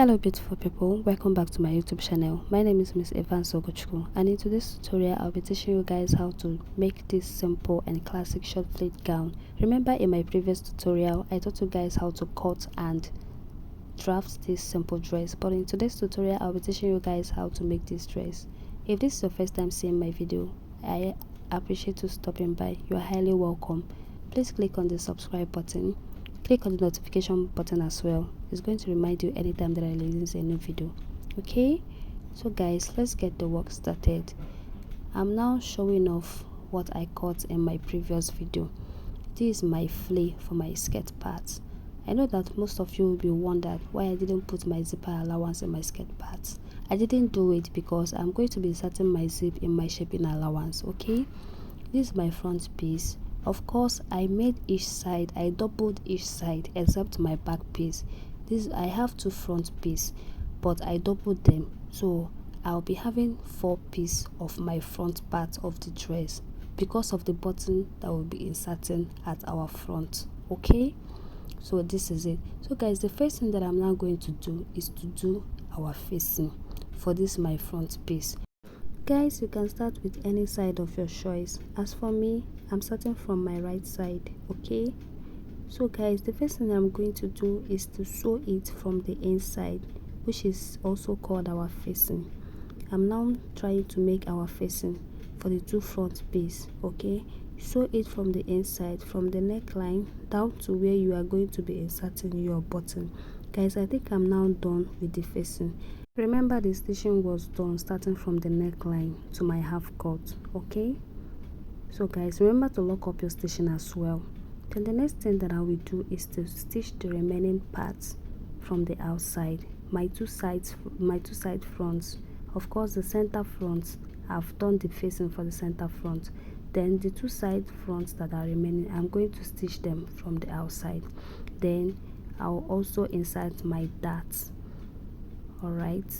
Hello beautiful people, welcome back to my YouTube channel. My name is Miss Evans Ogochukwu, and in today's tutorial I'll be teaching you guys how to make this simple and classic short pleat gown. Remember in my previous tutorial I taught you guys how to cut and draft this simple dress, but in today's tutorial I'll be teaching you guys how to make this dress. If this is your first time seeing my video, I appreciate you stopping by. You are highly welcome. Please click on the subscribe button. Click on the notification button as well. It's going to remind you anytime that I release a new video. Okay, so guys, let's get the work started. I'm now showing off what I cut in my previous video. This is my flay for my skirt parts. I know that most of you will be wondered why I didn't put my zipper allowance in my skirt parts. I didn't do it because I'm going to be inserting my zip in my shaping allowance. Okay, this is my front piece. Of course, I made each side, I doubled each side except my back piece. I have two front pieces, but I doubled them, so I'll be having 4 pieces of my front part of the dress because of the button that will be inserting at our front. Okay, so this is it. So guys, the first thing that I'm now going to do is to do our facing for this my front piece. Guys, you can start with any side of your choice. As for me, I'm starting from my right side. Okay, so guys, the first thing I'm going to do is to sew it from the inside, which is also called our facing. I'm now trying to make our facing for the two front piece. Okay, sew it from the inside, from the neckline down to where you are going to be inserting your button. Guys, I think I'm now done with the facing. Remember, the stitching was done starting from the neckline to my half cut. Okay, so guys, remember to lock up your stitching as well. Then the next thing that I will do is to stitch the remaining parts from the outside, my two side fronts. Of course, the center fronts, I've done the facing for the center front. Then the two side fronts that are remaining, I'm going to stitch them from the outside. Then I'll also insert my darts. Alright,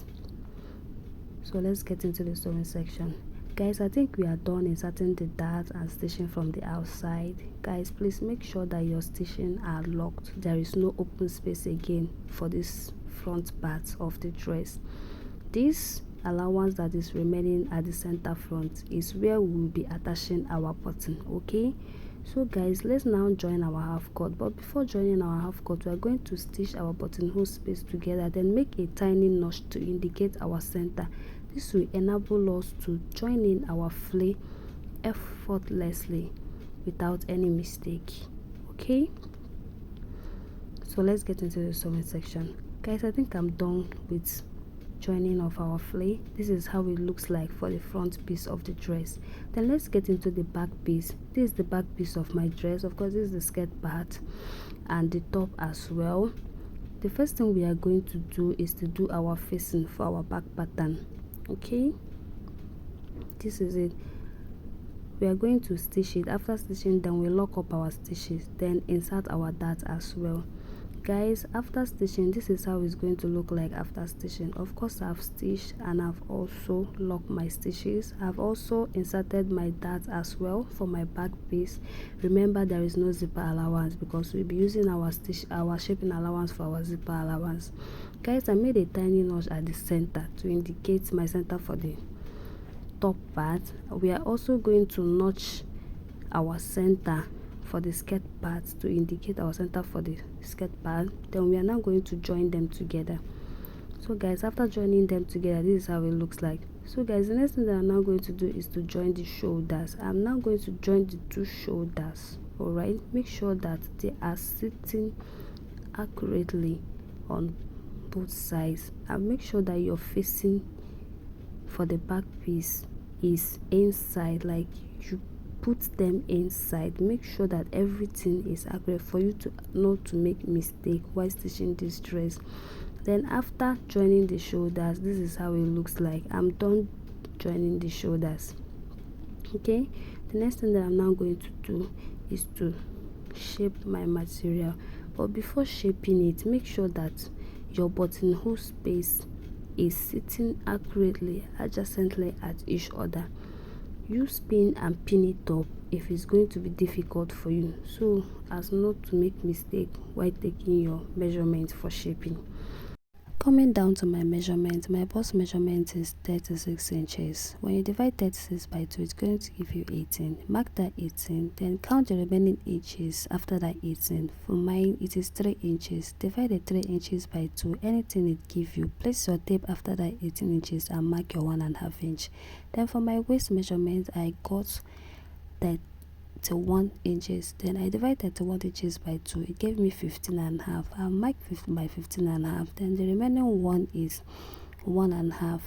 so let's get into the sewing section. Guys, I think we are done inserting the dart and stitching from the outside. Guys, please make sure that your stitching are locked. There is no open space again for this front part of the dress. This allowance that is remaining at the center front is where we will be attaching our button. Okay, so guys, let's now join our half cut. But before joining our half cut, we are going to stitch our buttonhole space together, then make a tiny notch to indicate our center. This will enable us to join in our flay effortlessly without any mistake. Okay, so let's get into the sewing section. Guys, I think I'm done with joining of our flay. This is how it looks like for the front piece of the dress. Then let's get into the back piece. This is the back piece of my dress. Of course, this is the skirt part and the top as well. The first thing we are going to do is to do our facing for our back pattern. Okay, this is it. We are going to stitch it. After stitching, then we lock up our stitches, then insert our dart as well. Guys, after stitching, this is how it's going to look like after stitching. Of course, I've stitched and I've also locked my stitches. I've also inserted my dart as well for my back piece. Remember, there is no zipper allowance because we'll be using our shaping allowance for our zipper allowance. Guys, I made a tiny notch at the center to indicate my center for the top part. We are also going to notch our center for the skirt part to indicate our center for the skirt part. Then we are now going to join them together. So guys, after joining them together, this is how it looks like. So guys, the next thing that I'm now going to do is to join the shoulders. I'm now going to join the two shoulders. All right, make sure that they are sitting accurately on both sides, and make sure that your facing for the back piece is inside, like you put them inside. Make sure that everything is accurate for you to not to make mistake while stitching this dress. Then after joining the shoulders, this is how it looks like. I'm done joining the shoulders. Okay, the next thing that I'm now going to do is to shape my material. But before shaping it, make sure that your buttonhole space is sitting accurately adjacently at each other. Use pin and pin it up if it's going to be difficult for you, so as not to make mistake while taking your measurement for shaping. Coming down to my measurement, my bust measurement is 36 inches. When you divide 36 by 2, it's going to give you 18. Mark that 18, then count the remaining inches after that 18. For mine, it is 3 inches. Divide the 3 inches by 2, anything it give you. Place your tape after that 18 inches and mark your 1.5 inch. Then for my waist measurement, I got that 31 inches. Then I divide 31 inches by 2, it gave me 15.5. I'll mark by 15.5. Then the remaining one is 1.5.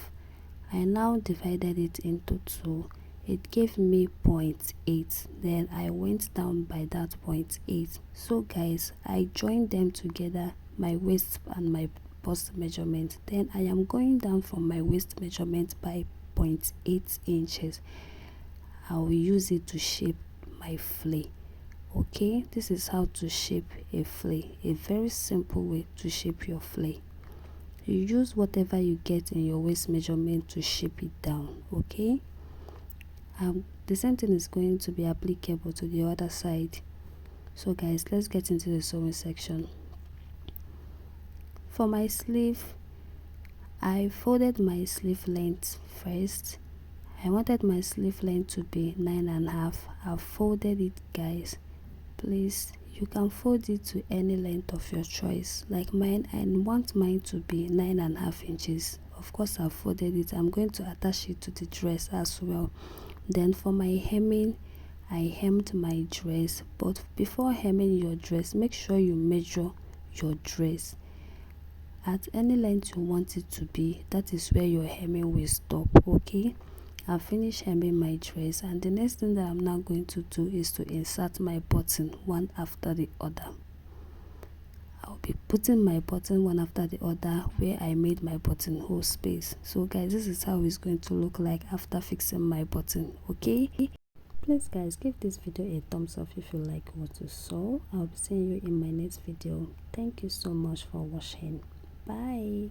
I now divided it into 2, it gave me 0.8. Then I went down by that 0.8. So guys, I joined them together, my waist and my bust measurement. Then I am going down from my waist measurement by 0.8 inches. I will use it to shape my flay. Okay, this is how to shape a flay, a very simple way to shape your flay. You use whatever you get in your waist measurement to shape it down. Okay, the same thing is going to be applicable to the other side. So guys, let's get into the sewing section. For my sleeve, I folded my sleeve length first. I wanted my sleeve length to be 9.5. I've folded it, guys. Please, you can fold it to any length of your choice. Like mine, I want mine to be 9.5 inches. Of course, I've folded it. I'm going to attach it to the dress as well. Then for my hemming, I hemmed my dress. But before hemming your dress, make sure you measure your dress at any length you want it to be. That is where your hemming will stop. Okay, I've finished hemming my dress, and the next thing that I'm now going to do is to insert my button one after the other. I'll be putting my button one after the other where I made my buttonhole space. So guys, this is how it's going to look like after fixing my button. Okay, please guys, give this video a thumbs up if you like what you saw. I'll be seeing you in my next video. Thank you so much for watching. Bye.